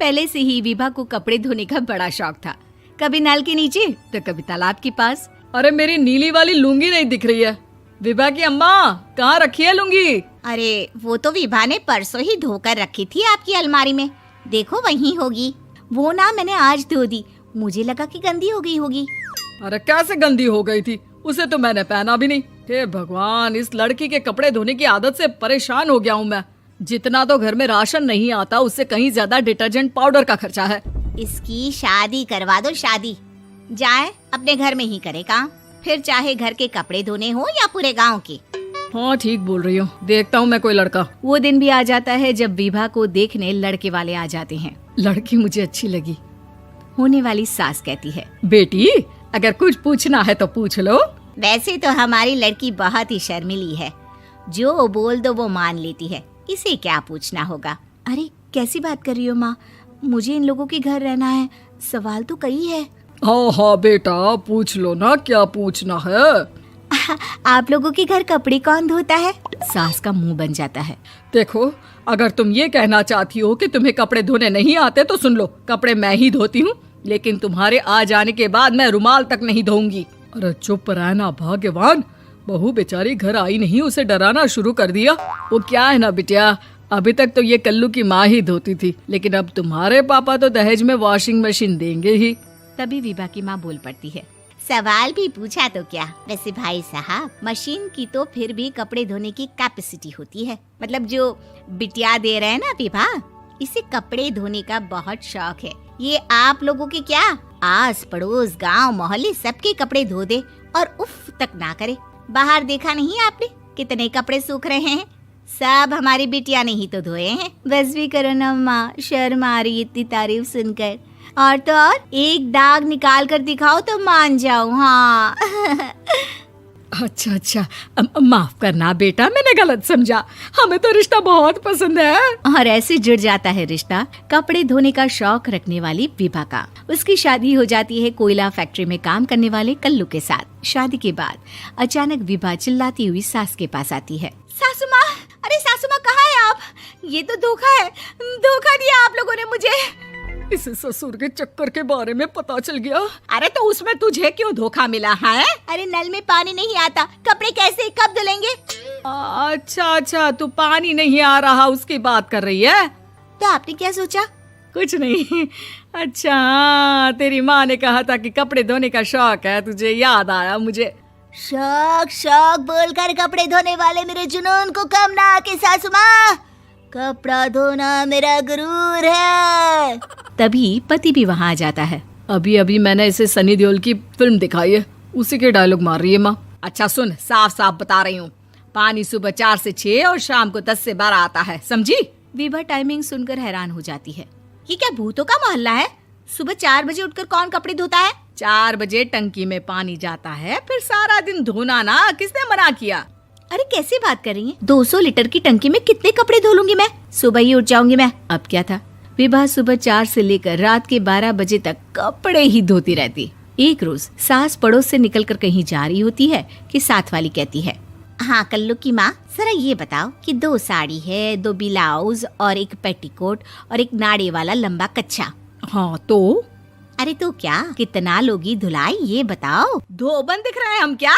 पहले से ही विभा को कपड़े धोने का बड़ा शौक था। कभी नल के नीचे तो कभी तालाब के पास। अरे मेरी नीली वाली लुंगी नहीं दिख रही है। विभा की अम्मा, कहाँ रखी है लुंगी? अरे वो तो विभा ने परसों ही धोकर रखी थी आपकी अलमारी में, देखो वहीं होगी। वो ना मैंने आज धो दी, मुझे लगा कि गंदी हो गई होगी। अरे कैसे गंदी हो गई थी? उसे तो मैंने पहना भी नहीं। हे भगवान, इस लड़की के कपड़े धोने की आदत से परेशान हो गया हूँ मैं। जितना तो घर में राशन नहीं आता, उससे कहीं ज्यादा डिटर्जेंट पाउडर का खर्चा है। इसकी शादी करवा दो, शादी। जाए अपने घर में ही करे काम, फिर चाहे घर के कपड़े धोने हो या पूरे गांव के। हाँ ठीक बोल रही हूँ, देखता हूँ मैं कोई लड़का। वो दिन भी आ जाता है जब विभा को देखने लड़के वाले आ जाते हैं। लड़की मुझे अच्छी लगी। होने वाली सास कहती है, बेटी अगर कुछ पूछना है तो पूछ लो। वैसे तो हमारी लड़की बहुत ही शर्मीली है, जो बोल दो वो मान लेती है, इसे क्या पूछना होगा। अरे कैसी बात कर रही हो माँ, मुझे इन लोगों के घर रहना है, सवाल तो कई है। हाँ हाँ बेटा, पूछ लो ना, क्या पूछना है। आप लोगों के घर कपड़े कौन धोता है? सास का मुंह बन जाता है। देखो, अगर तुम ये कहना चाहती हो कि तुम्हें कपड़े धोने नहीं आते तो सुन लो, कपड़े मैं ही धोती हूँ, लेकिन तुम्हारे आ जाने के बाद मैं रुमाल तक नहीं धोऊंगी। अरे चुप रहना भाग्यवान, बहू बेचारी घर आई नहीं, उसे डराना शुरू कर दिया। वो क्या है ना बिटिया, अभी तक तो ये कल्लू की माँ ही धोती थी, लेकिन अब तुम्हारे पापा तो दहेज में वॉशिंग मशीन देंगे ही। तभी विभा की माँ बोल पड़ती है, सवाल भी पूछा तो क्या। वैसे भाई साहब, मशीन की तो फिर भी कपड़े धोने की कैपेसिटी होती है। मतलब जो बिटिया दे रहे हैं ना विभा, इसे कपड़े धोने का बहुत शौक है। ये आप लोगों के क्या, आस पड़ोस गांव मोहल्ले सबके कपड़े धो दे और उफ तक ना करे। बाहर देखा नहीं आपने कितने कपड़े सूख रहे हैं? सब हमारी बिटिया ने ही तो धोए हैं। बस भी करो ना माँ, शर्म आ रही इतनी तारीफ सुनकर। और तो और एक दाग निकाल कर दिखाओ तो मान जाऊं। हाँ अच्छा, माफ करना बेटा, मैंने गलत समझा। हमें तो रिश्ता बहुत पसंद है। और ऐसे जुड़ जाता है रिश्ता कपड़े धोने का शौक रखने वाली विभा का। उसकी शादी हो जाती है कोयला फैक्ट्री में काम करने वाले कल्लू के साथ। शादी के बाद अचानक विभा चिल्लाती हुई सास के पास आती है। सासू माँ, अरे सासू माँ कहाँ है आप? ये तो धोखा है, धोखा दिया आप लोगों ने मुझे। इसे ससुर के चक्कर के बारे में पता चल गया। अरे तो उसमें तुझे क्यों धोखा मिला है? अरे नल में पानी नहीं आता, कपड़े कैसे कब धुलेंगे? अच्छा, तू पानी नहीं आ रहा उसकी बात कर रही है। तो आपने क्या सोचा? कुछ नहीं। अच्छा, तेरी माँ ने कहा था कि कपड़े धोने का शौक है, तुझे याद आया मुझे। शौक बोलकर कपड़े धोने वाले मेरे जुनून को कम ना आके सासू माँ, कपड़ा धोना मेरा गुरूर है। तभी पति भी वहाँ आ जाता है। अभी मैंने इसे सनी देओल की फिल्म दिखाई है, उसी के डायलॉग मार रही है माँ। अच्छा सुन, साफ साफ बता रही हूँ, पानी सुबह 4 से 6 और शाम को 10 से 12 आता है, समझी? विभा टाइमिंग सुनकर हैरान हो जाती है। ये क्या भूतों का मोहल्ला है? सुबह 4 बजे उठकर कौन कपड़े धोता है? 4 बजे टंकी में पानी जाता है, फिर सारा दिन धोना ना, किसने मना किया? अरे कैसी बात कर रही हैं? 200 लीटर की टंकी में कितने कपड़े धो लूंगी मैं? सुबह ही उठ जाऊंगी मैं। अब क्या था, विभा सुबह 4 से लेकर रात के 12 बजे तक कपड़े ही धोती रहती। एक रोज सास पड़ोस से निकलकर कहीं जा रही होती है कि साथ वाली कहती है, हाँ कल्लू की माँ, जरा ये बताओ कि 2 साड़ी है, 2 ब्लाउज और एक पेटीकोट और एक नाड़े वाला लंबा कच्छा। हाँ तो? अरे तो क्या, कितना लोगी धुलाई ये बताओ। धोबन दिख रहे हैं हम क्या?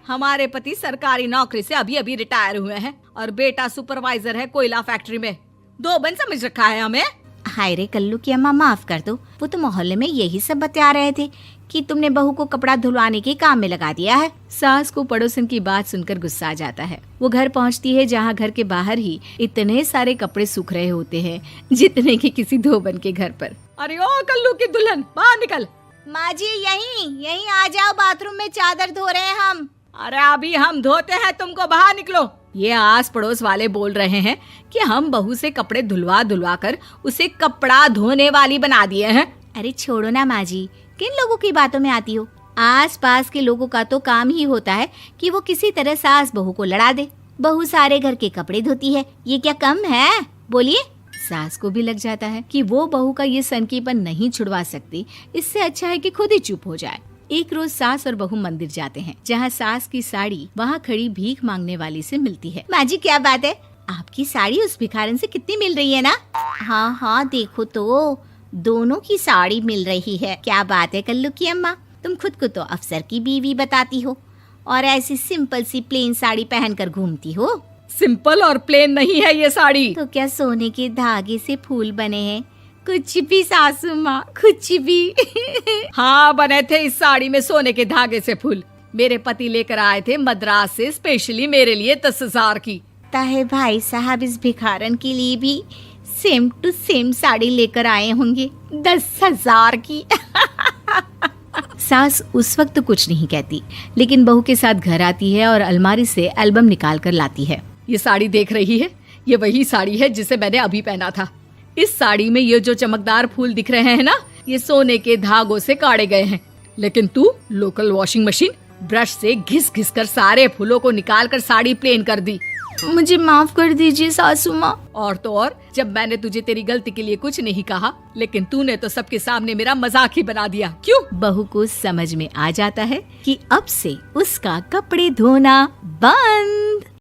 हमारे पति सरकारी नौकरी से अभी रिटायर हुए हैं और बेटा सुपरवाइजर है कोयला फैक्ट्री में। धोबन समझ रखा है हमें? हाय रे कल्लू की अम्मा, माफ कर दो, वो तो मोहल्ले में यही सब बता रहे थे कि तुमने बहू को कपड़ा धुलवाने के काम में लगा दिया है। सास को पड़ोसन की बात सुनकर गुस्सा आ जाता है। वो घर पहुंचती है जहां घर के बाहर ही इतने सारे कपड़े सूख रहे होते हैं जितने कि किसी धोबन के घर पर। अरे ओ कल्लू की दुल्हन, बाहर निकल। माँ जी यहीं आ जाओ, बाथरूम में चादर धो रहे हैं हम। अरे अभी हम धोते हैं, तुमको बाहर निकलो। ये आस पड़ोस वाले बोल रहे हैं कि हम बहू से कपड़े धुलवा कर उसे कपड़ा धोने वाली बना दिए हैं। अरे छोड़ो ना माँ जी, किन लोगों की बातों में आती हो? आस पास के लोगों का तो काम ही होता है कि वो किसी तरह सास बहू को लड़ा दे। बहू सारे घर के कपड़े धोती है, ये क्या कम है? बोलिए। सास को भी लग जाता है कि वो बहू का ये सनकीपन नहीं छुड़वा सकती, इससे अच्छा है कि खुद ही चुप हो जाए। एक रोज सास और बहू मंदिर जाते हैं, जहाँ सास की साड़ी वहाँ खड़ी भीख मांगने वाली से मिलती है। माँ जी क्या बात है, आपकी साड़ी उस भिखारन से कितनी मिल रही है ना? हाँ हाँ देखो तो, दोनों की साड़ी मिल रही है। क्या बात है कल्लू की अम्मा, तुम खुद को तो अफसर की बीवी बताती हो और ऐसी सिंपल सी प्लेन साड़ी पहनकर घूमती हो। सिंपल और प्लेन नहीं है ये साड़ी। तो क्या सोने के धागे से फूल बने हैं? कुछ भी सासू माँ, कुछ भी। हाँ बने थे इस साड़ी में सोने के धागे से फूल। मेरे पति लेकर आए थे मद्रास से स्पेशली मेरे लिए 10,000 की। ताहे भाई साहब इस भिखारन के लिए भी सेम टू सेम साड़ी लेकर आए होंगे 10,000 की। सास उस वक्त कुछ नहीं कहती, लेकिन बहू के साथ घर आती है और अलमारी से एल्बम निकाल कर लाती है। ये साड़ी देख रही है, ये वही साड़ी है जिसे मैंने अभी पहना था। इस साड़ी में ये जो चमकदार फूल दिख रहे हैं ना, ये सोने के धागों से काढ़े गए हैं। लेकिन तू लोकल वॉशिंग मशीन ब्रश से घिस घिस कर सारे फूलों को निकाल कर साड़ी प्लेन कर दी। मुझे माफ कर दीजिए सासू माँ। और तो और, जब मैंने तुझे तेरी गलती के लिए कुछ नहीं कहा, लेकिन तूने तो सबके सामने मेरा मजाक ही बना दिया। क्यों? बहू को समझ में आ जाता है कि अब से उसका कपड़े धोना बंद।